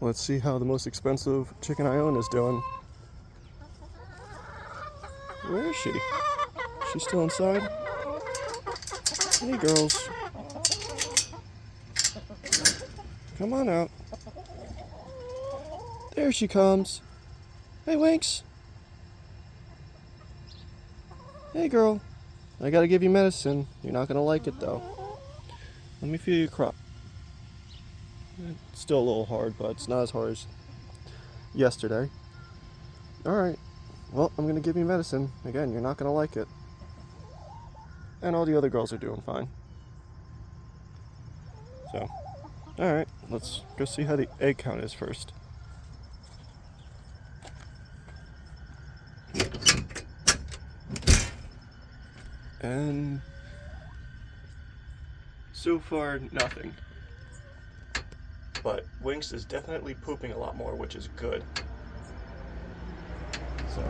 let's see how the most expensive chicken I own is doing. Where is she? She's still inside? Hey, girls. Come on out. There she comes. Hey, Winks. Hey, girl. I gotta give you medicine. You're not gonna like it, though. Let me feel your crop. It's still a little hard, but it's not as hard as yesterday. Alright. Well, I'm gonna give you medicine. Again, you're not gonna like it. And all the other girls are doing fine. So, alright. Let's go see how the egg count is first. And so far, nothing. But Winks is definitely pooping a lot more, which is good. So,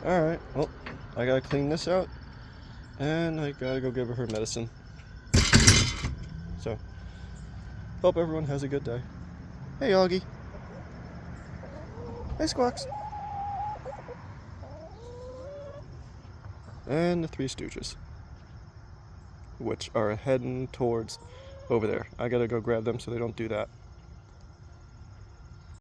alright, well, I gotta clean this out, and I gotta go give her medicine. So, hope everyone has a good day. Hey, Augie. Hey, Squawks. And the Three Stooges, which are heading towards over there. I gotta go grab them so they don't do that.